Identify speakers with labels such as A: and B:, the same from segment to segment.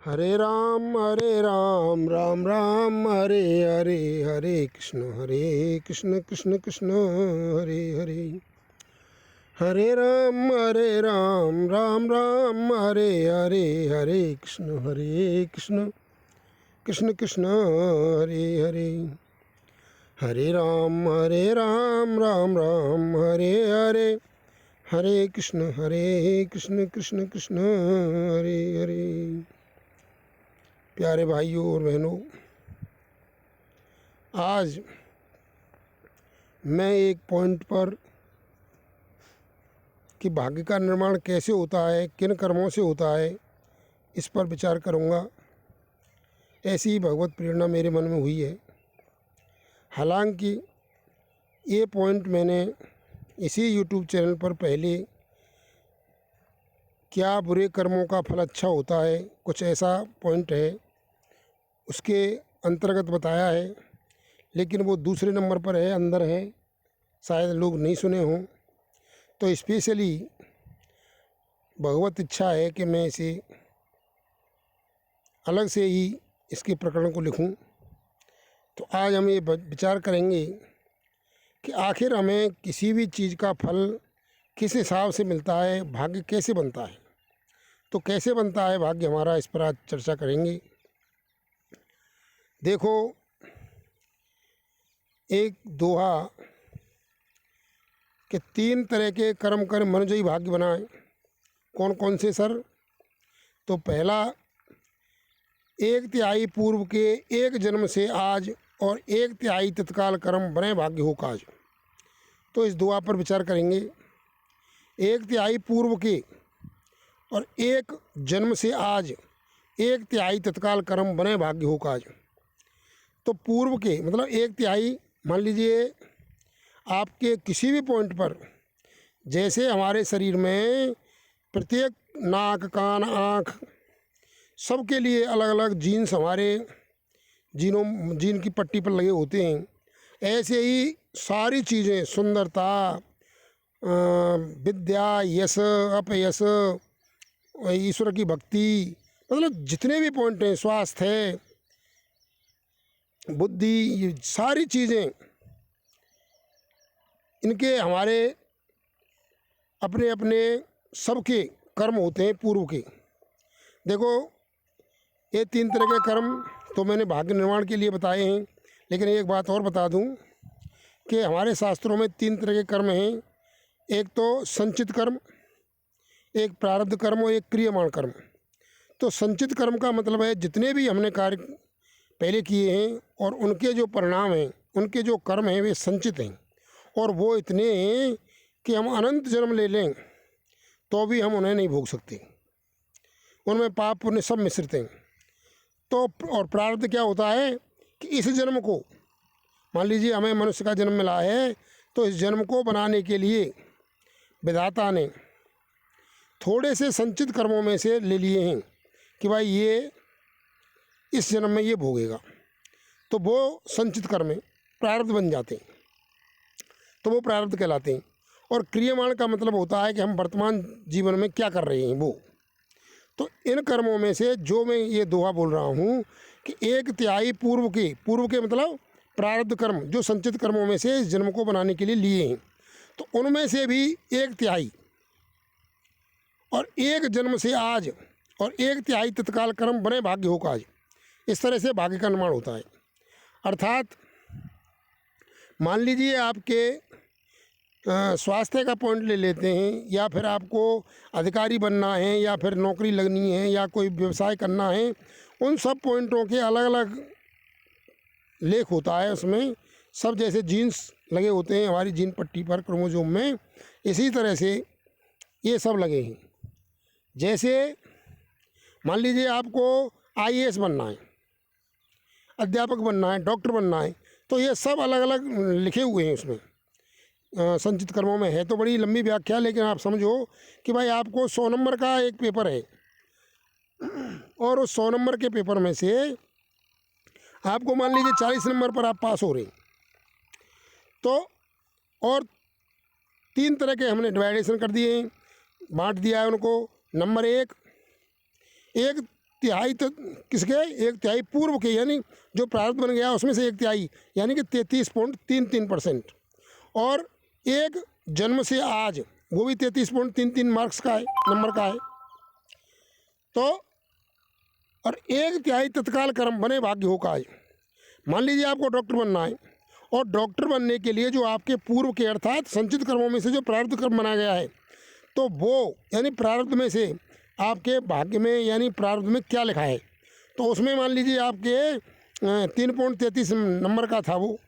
A: हरे राम राम राम हरे हरे, हरे कृष्ण कृष्ण कृष्ण हरे हरे। हरे राम राम राम हरे हरे, हरे कृष्ण कृष्ण कृष्ण हरे हरे। हरे राम राम राम हरे हरे, हरे कृष्ण कृष्ण कृष्ण हरे हरे। प्यारे भाइयों और बहनों, आज मैं एक पॉइंट पर कि भाग्य का निर्माण कैसे होता है, किन कर्मों से होता है, इस पर विचार करूंगा। ऐसी ही भगवत प्रेरणा मेरे मन में हुई है। हालांकि ये पॉइंट मैंने इसी यूट्यूब चैनल पर पहले क्या बुरे कर्मों का फल अच्छा होता है, कुछ ऐसा पॉइंट है, उसके अंतर्गत बताया है, लेकिन वो दूसरे नंबर पर है, अंदर है, शायद लोग नहीं सुने हों। तो स्पेशली भगवत इच्छा है कि मैं इसे अलग से ही इसके प्रकरण को लिखूं। तो आज हम ये विचार करेंगे कि आखिर हमें किसी भी चीज़ का फल किस हिसाब से मिलता है, भाग्य कैसे बनता है। तो कैसे बनता है भाग्य हमारा, इस पर आज चर्चा करेंगे। देखो, एक दोहा कि 3 तरह के कर्म कर मनुष्य ही भाग्य बनाए। कौन कौन से सर? तो पहला, 1/3 पूर्व के एक जन्म से आज और 1/3 तत्काल कर्म बने भाग्य हो काज। तो इस दुआ पर विचार करेंगे। 1/3 पूर्व के और एक जन्म से आज 1/3 तत्काल कर्म बने भाग्य हो काज। तो पूर्व के मतलब 1/3, मान लीजिए आपके किसी भी पॉइंट पर, जैसे हमारे शरीर में प्रत्येक नाक कान आँख सबके लिए अलग अलग जीन्स हमारे जीन की पट्टी पर लगे होते हैं, ऐसे ही सारी चीज़ें, सुंदरता, विद्या, यश, अपयश, ईश्वर की भक्ति, मतलब जितने भी पॉइंट हैं, स्वास्थ्य है, बुद्धि, ये सारी चीज़ें, इनके हमारे अपने अपने सबके कर्म होते हैं पूर्व के। देखो, ये 3 तरह के कर्म तो मैंने भाग्य निर्माण के लिए बताए हैं, लेकिन एक बात और बता दूं कि हमारे शास्त्रों में 3 तरह के कर्म हैं। एक तो संचित कर्म, एक प्रारब्ध कर्म और एक क्रियमाण कर्म। तो संचित कर्म का मतलब है जितने भी हमने कार्य पहले किए हैं और उनके जो परिणाम हैं, उनके जो कर्म हैं, वे संचित हैं, और वो इतने हैं कि हम अनंत जन्म ले लें तो भी हम उन्हें नहीं भोग सकते। उनमें पाप पुण्य सब मिश्रित हैं। तो और प्रारब्ध क्या होता है कि इस जन्म को, मान लीजिए हमें मनुष्य का जन्म मिला है, तो इस जन्म को बनाने के लिए विधाता ने थोड़े से संचित कर्मों में से ले लिए हैं कि भाई ये इस जन्म में ये भोगेगा, तो वो संचित कर्म प्रारब्ध बन जाते हैं, तो वो प्रारब्ध कहलाते हैं। और क्रियमाण का मतलब होता है कि हम वर्तमान जीवन में क्या कर रहे हैं वो। तो इन कर्मों में से जो मैं ये दोहा बोल रहा हूँ कि 1/3 पूर्व के मतलब प्रारब्ध कर्म, जो संचित कर्मों में से इस जन्म को बनाने के लिए लिए हैं, तो उनमें से भी 1/3 और एक जन्म से आज और 1/3 तत्काल कर्म बने भाग्य हो काज। इस तरह से भाग्य का निर्माण होता है। अर्थात मान लीजिए आपके स्वास्थ्य का पॉइंट ले लेते हैं, या फिर आपको अधिकारी बनना है, या फिर नौकरी लगनी है, या कोई व्यवसाय करना है, उन सब पॉइंटों के अलग अलग लेख होता है उसमें। सब जैसे जीन्स लगे होते हैं हमारी जीन पट्टी पर, क्रोमोसोम में, इसी तरह से ये सब लगे हैं। जैसे मान लीजिए आपको IAS बनना है, अध्यापक बनना है, डॉक्टर बनना है, तो ये सब अलग अलग लिखे हुए हैं उसमें संचित कर्मों में। है तो बड़ी लंबी व्याख्या, लेकिन आप समझो कि भाई आपको 100 नंबर का एक पेपर है, और उस 100 नंबर के पेपर में से आपको मान लीजिए 40 नंबर पर आप पास हो रहे हैं, तो और 3 तरह के हमने डिवाइडेशन कर दिए हैं, बांट दिया है उनको। नंबर 1, तिहाई किसके, 1/3 पूर्व के, यानी जो प्रारब्ध बन गया उसमें से 1/3 यानी कि 33.33%। और एक जन्म से आज वो भी 33.33 मार्क्स का है, नंबर का है। तो और 1/3 तत्काल कर्म बने भाग्य हो काज। मान लीजिए आपको डॉक्टर बनना है, और डॉक्टर बनने के लिए जो आपके पूर्व के अर्थात संचित कर्मों में से जो प्रारब्ध कर्म बना गया है, तो वो यानी प्रारब्ध में से आपके भाग्य में यानी प्रारब्ध में क्या लिखा है, तो उसमें मान लीजिए आपके 3.33 नंबर का था वो,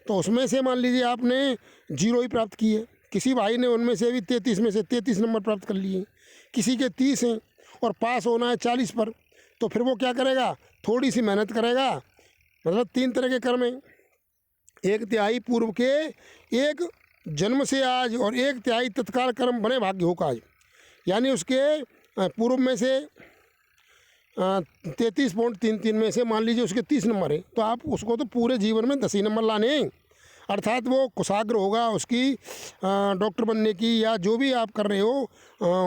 A: तो उसमें से मान लीजिए आपने 0 ही प्राप्त किए। किसी भाई ने उनमें से भी 33 में से 33 नंबर प्राप्त कर लिए, किसी के 30 हैं और पास होना है 40 पर, तो फिर वो क्या करेगा, थोड़ी सी मेहनत करेगा। मतलब 3 तरह के कर्म हैं, 1/3 पूर्व के, एक जन्म से आज, और 1/3 तत्काल कर्म बने भाग्य हो काज। यानी उसके पूर्व में से 33.33 में से मान लीजिए उसके 30 नंबर है, तो आप उसको तो पूरे जीवन में 10 ही नंबर लाने हैं। अर्थात वो कुशाग्र होगा उसकी डॉक्टर बनने की, या जो भी आप कर रहे हो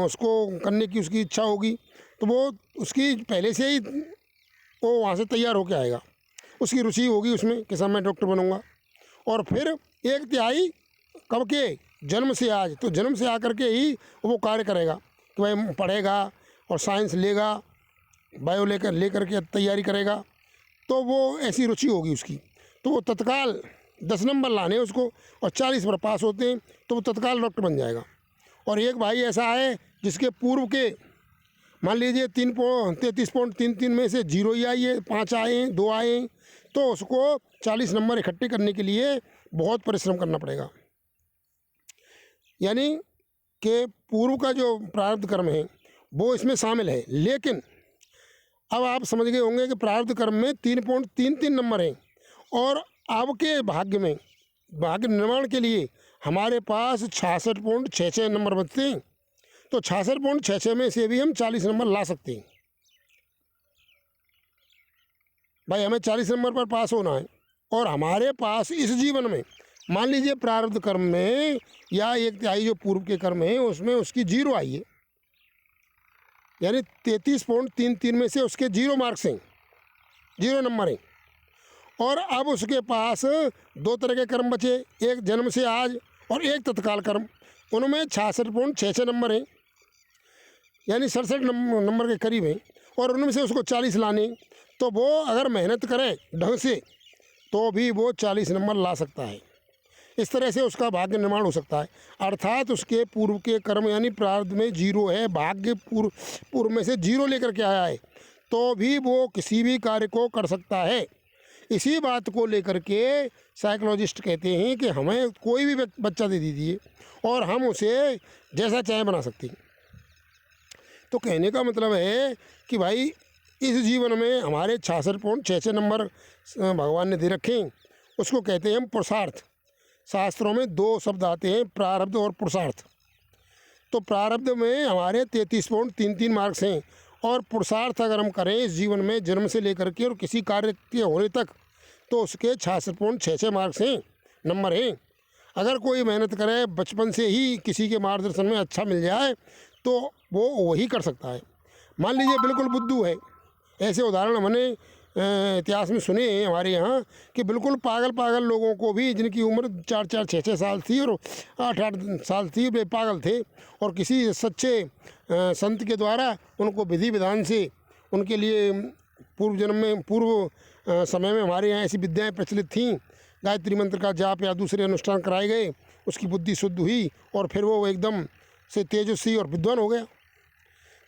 A: उसको करने की उसकी इच्छा होगी, तो वो उसकी पहले से ही वो वहाँ से तैयार होकर आएगा, उसकी रुचि होगी उसमें कि सब मैं डॉक्टर बनूंगा। और फिर 1/3 कब के, जन्म से आज, तो जन्म से आकर के ही वो कार्य करेगा कि भाई पढ़ेगा और साइंस लेगा, बायो लेकर के तैयारी करेगा, तो वो ऐसी रुचि होगी उसकी, तो वो तत्काल 10 नंबर लाने उसको, और 40 पर पास होते हैं तो वो तत्काल डॉक्टर बन जाएगा। और एक भाई ऐसा है जिसके पूर्व के मान लीजिए 33.33 में से 0 ही आई है, 5 आए हैं, 2 आए हैं, तो उसको 40 नंबर इकट्ठे करने के लिए बहुत परिश्रम करना पड़ेगा। यानी कि पूर्व का जो प्रारब्ध कर्म है वो इसमें शामिल है। लेकिन अब आप समझ गए होंगे कि प्रारब्ध कर्म में 3.33 नंबर हैं, और अब के भाग्य में, भाग्य निर्माण के लिए हमारे पास 66.66 नंबर बचते हैं। तो 66.66 में से भी हम 40 नंबर ला सकते हैं। भाई हमें 40 नंबर पर पास होना है, और हमारे पास इस जीवन में मान लीजिए प्रारब्ध कर्म में या 1/3 जो पूर्व के कर्म है उसमें उसकी 0 आई है, यानी 33.33 में से उसके 0 मार्क्स हैं, 0 नंबर हैं। और अब उसके पास 2 तरह के कर्म बचे, एक जन्म से आज और एक तत्काल कर्म, उनमें 66.66 नंबर हैं, यानी 67 नंबर के करीब हैं, और उनमें से उसको 40 लाने। तो वो अगर मेहनत करे ढंग से तो भी वो 40 नंबर ला सकता है। इस तरह से उसका भाग्य निर्माण हो सकता है। अर्थात उसके पूर्व के कर्म यानी प्रारब्ध में 0 है, भाग्य पूर्व में से 0 लेकर के आया है, तो भी वो किसी भी कार्य को कर सकता है। इसी बात को लेकर के साइकोलॉजिस्ट कहते हैं कि हमें कोई भी बच्चा दे दीजिए और हम उसे जैसा चाहे बना सकते हैं। तो कहने का मतलब है कि भाई इस जीवन में हमारे 66.66 नंबर भगवान ने दे रखे हैं, उसको कहते हैं हम पुरुषार्थ। शास्त्रों में 2 शब्द आते हैं, प्रारब्ध और पुरुषार्थ। तो प्रारब्ध में हमारे 33.33 मार्क्स हैं, और पुरुषार्थ अगर हम करें इस जीवन में जन्म से लेकर के और किसी कार्य के होने तक, तो उसके 66.66 मार्क्स हैं, नंबर हैं। अगर कोई मेहनत करे बचपन से ही किसी के मार्गदर्शन में अच्छा मिल जाए तो वो वही कर सकता है। मान लीजिए बिल्कुल बुद्धू है, ऐसे उदाहरण हमने इतिहास में सुने हैं हमारे यहाँ कि बिल्कुल पागल लोगों को भी, जिनकी उम्र 4-4, 6-6 साल थी और 8-8 साल थी, वे पागल थे, और किसी सच्चे संत के द्वारा उनको विधि विधान से उनके लिए पूर्व समय में हमारे यहाँ ऐसी विद्याएं प्रचलित थीं। गायत्री मंत्र का जाप या दूसरे अनुष्ठान कराए गए, उसकी बुद्धि शुद्ध हुई और फिर वो एकदम से तेजस्वी और विद्वान हो गया।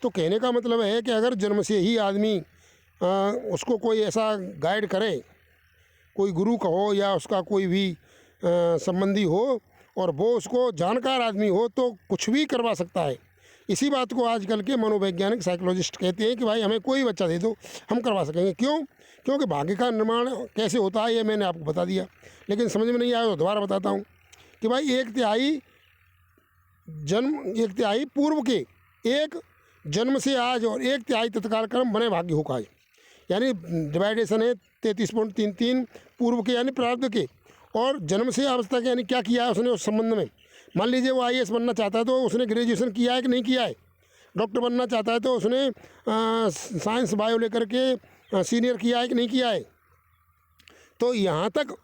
A: तो कहने का मतलब है कि अगर जन्म से ही आदमी उसको कोई ऐसा गाइड करे, कोई गुरु का हो या उसका कोई भी संबंधी हो, और वो उसको जानकार आदमी हो, तो कुछ भी करवा सकता है। इसी बात को आजकल के मनोवैज्ञानिक साइकोलॉजिस्ट कहते हैं कि भाई हमें कोई बच्चा दे दो, हम करवा सकेंगे। क्यों? क्योंकि भाग्य का निर्माण कैसे होता है ये मैंने आपको बता दिया, लेकिन समझ में नहीं आया तो दोबारा बताता हूँ कि भाई 1/3 पूर्व के, एक जन्म से आज और 1/3 तत्काल कर्म बने भाग्य हो काज। यानी डिवाइडेशन है 33.33 पूर्व के यानी प्रारब्ध के, और जन्म से अवस्था के यानी क्या किया है उसने उस संबंध में। मान लीजिए वो IAS बनना चाहता है तो उसने ग्रेजुएशन किया है कि नहीं किया है, डॉक्टर बनना चाहता है तो उसने साइंस बायो लेकर के सीनियर किया है कि नहीं किया है, तो यहाँ तक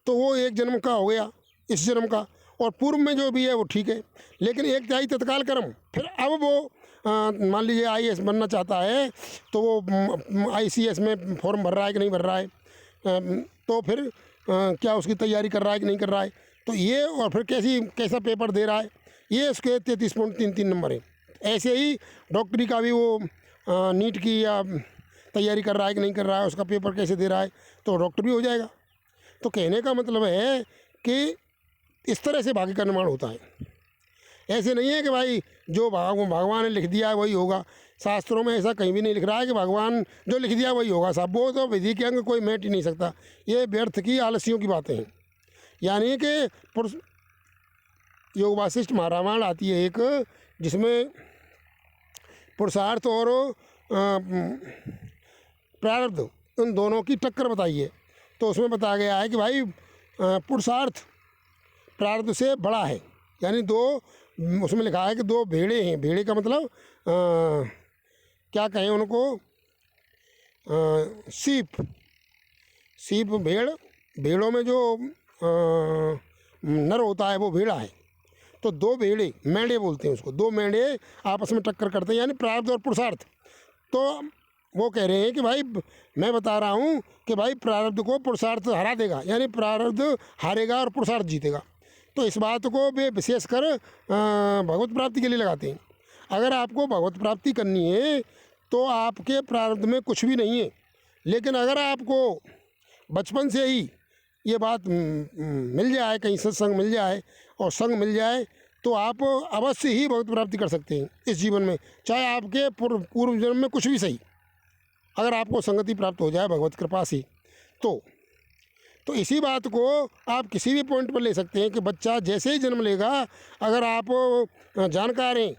A: तो वो एक जन्म का हो गया, इस जन्म का, और पूर्व में जो भी है वो ठीक है। लेकिन एक तिहाई तत्काल कर्म, फिर अब वो मान लीजिए IAS बनना चाहता है तो वो ICS में फॉर्म भर रहा है कि नहीं भर रहा है, तो फिर क्या उसकी तैयारी कर रहा है कि नहीं कर रहा है, तो ये, और फिर कैसा पेपर दे रहा है, ये उसके 33.33 नंबर है। ऐसे ही डॉक्टरी का भी वो नीट की या तैयारी कर रहा है कि नहीं कर रहा है, उसका पेपर कैसे दे रहा है, तो डॉक्टर भी हो जाएगा। तो कहने का मतलब है कि इस तरह से भाग्य का निर्माण होता है। ऐसे नहीं है कि भाई जो भगवान ने लिख दिया है वही होगा। शास्त्रों में ऐसा कहीं भी नहीं लिख रहा है कि भगवान जो लिख दिया वही होगा साहब, वो तो विधि के अंग कोई मेट ही नहीं सकता। ये व्यर्थ की आलसियों की बातें हैं। यानी कि योग वासिष्ठ महारामायण आती है एक, जिसमें पुरुषार्थ और प्रारब्ध उन दोनों की टक्कर बताई है। तो उसमें बताया गया है कि भाई पुरुषार्थ प्रारब्ध से बड़ा है, यानी दो, उसमें लिखा है कि दो भेड़े हैं। भेड़े का मतलब क्या कहें उनको, सीप भेड़ों में जो नर होता है वो भेड़ा है। तो दो भेड़े, मेंढे बोलते हैं उसको, दो मेंढे आपस में टक्कर करते हैं, यानी प्रारब्ध और पुरुषार्थ। तो वो कह रहे हैं कि भाई मैं बता रहा हूँ कि भाई प्रारब्ध को पुरुषार्थ हरा देगा, यानी प्रारब्ध हारेगा और पुरुषार्थ जीतेगा। तो इस बात को वे विशेषकर भगवत प्राप्ति के लिए लगाते हैं। अगर आपको भगवत प्राप्ति करनी है तो आपके प्रारब्ध में कुछ भी नहीं है, लेकिन अगर आपको बचपन से ही ये बात मिल जाए, कहीं सत्संग मिल जाए और संग मिल जाए, तो आप अवश्य ही भगवत प्राप्ति कर सकते हैं इस जीवन में, चाहे आपके पूर्व जन्म में कुछ भी सही, अगर आपको संगति प्राप्त हो जाए भगवत कृपा से। तो इसी बात को आप किसी भी पॉइंट पर ले सकते हैं कि बच्चा जैसे ही जन्म लेगा, अगर आप जानकार हैं,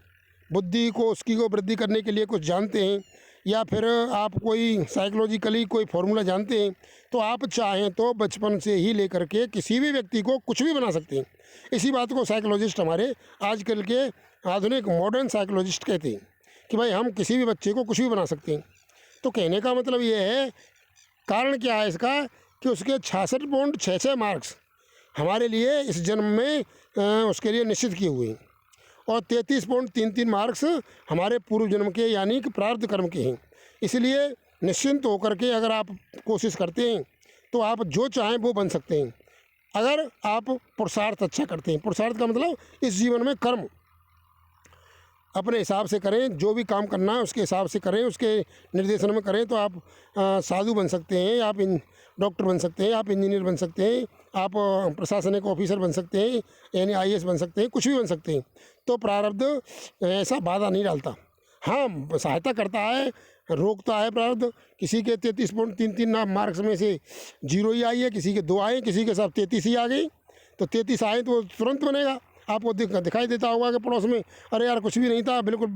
A: बुद्धि को उसकी को वृद्धि करने के लिए कुछ जानते हैं, या फिर आप कोई साइकोलॉजिकली कोई फॉर्मूला जानते हैं, तो आप चाहें तो बचपन से ही लेकर के किसी भी व्यक्ति को कुछ भी बना सकते हैं। इसी बात को साइकोलॉजिस्ट, हमारे आजकल के आधुनिक मॉडर्न साइकोलॉजिस्ट कहते हैं कि भाई हम किसी भी बच्चे को कुछ भी बना सकते हैं। तो कहने का मतलब ये है, कारण क्या है इसका, कि उसके 66.66 मार्क्स हमारे लिए इस जन्म में उसके लिए निश्चित किए हुए हैं, और 33.33 मार्क्स हमारे पूर्व जन्म के यानी कि प्रारब्ध कर्म के हैं। इसलिए निश्चिंत होकर के अगर आप कोशिश करते हैं तो आप जो चाहें वो बन सकते हैं, अगर आप पुरुषार्थ अच्छा करते हैं। पुरुषार्थ का मतलब इस जीवन में कर्म अपने हिसाब से करें, जो भी काम करना है उसके हिसाब से करें, उसके निर्देशन में करें, तो आप साधु बन सकते हैं, आप डॉक्टर बन सकते हैं, आप इंजीनियर बन सकते हैं, आप प्रशासनिक ऑफिसर बन सकते हैं, यानी IAS बन सकते हैं, कुछ भी बन सकते हैं। तो प्रारब्ध ऐसा बाधा नहीं डालता, हाँ सहायता करता है, रोकता है प्रारब्ध। किसी के 33.33 मार्क्स में से 0 ही आई है, किसी के 2 आए, किसी के साथ 33 ही आ गई। तो 33 आए तो तुरंत बनेगा। आपको दिखाई देता होगा कि पड़ोस में, अरे यार कुछ भी नहीं था, बिल्कुल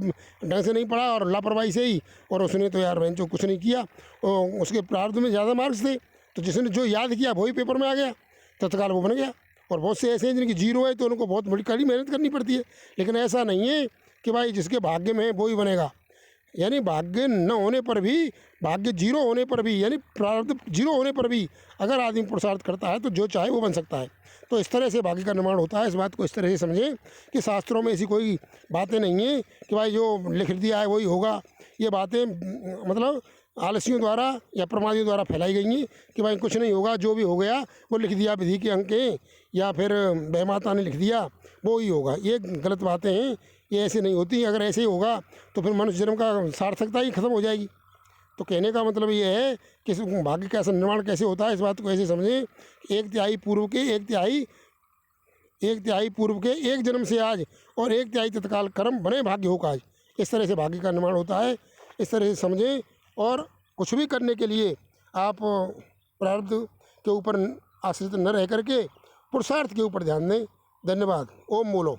A: ढंग से नहीं पढ़ा और लापरवाही से ही, और उसने तो यार जो कुछ नहीं किया, और उसके प्रारब्ध में ज़्यादा मार्क्स थे, तो जिसने जो याद किया वही पेपर में आ गया, तत्काल वो बन गया। और बहुत से ऐसे हैं जिनकी 0 है तो उनको बहुत बड़ी कड़ी मेहनत करनी पड़ती है। लेकिन ऐसा नहीं है कि भाई जिसके भाग्य में है वो ही बनेगा, यानी भाग्य न होने पर भी, भाग्य 0 होने पर भी, यानी प्रारब्ध 0 होने पर भी अगर आदमी पुरुषार्थ करता है तो जो चाहे वो बन सकता है। तो इस तरह से भाग्य का निर्माण होता है। इस बात को इस तरह से समझें कि शास्त्रों में ऐसी कोई बातें नहीं है कि भाई जो लिख दिया है वही होगा। ये बातें मतलब आलसियों द्वारा या प्रमादियों द्वारा फैलाई गई हैं कि भाई कुछ नहीं होगा, जो भी हो गया वो लिख दिया विधि के अंक के, या फिर बहमाता ने लिख दिया वो ही होगा। ये गलत बातें हैं, ये ऐसे नहीं होती। अगर ऐसे ही होगा तो फिर मनुष्य जन्म का सार्थकता ही खत्म हो जाएगी। तो कहने का मतलब ये है कि भाग्य का निर्माण कैसे होता है, इस बात को ऐसे समझें। 1/3 पूर्व के 1/3 पूर्व के एक जन्म से आज, और 1/3 तत्काल कर्म बने भाग्य हो काज। इस तरह से भाग्य का निर्माण होता है, इस तरह से समझें। और कुछ भी करने के लिए आप प्रारब्ध के ऊपर आश्रित न रह करके पुरुषार्थ के ऊपर ध्यान दें। धन्यवाद। ओम बोलो।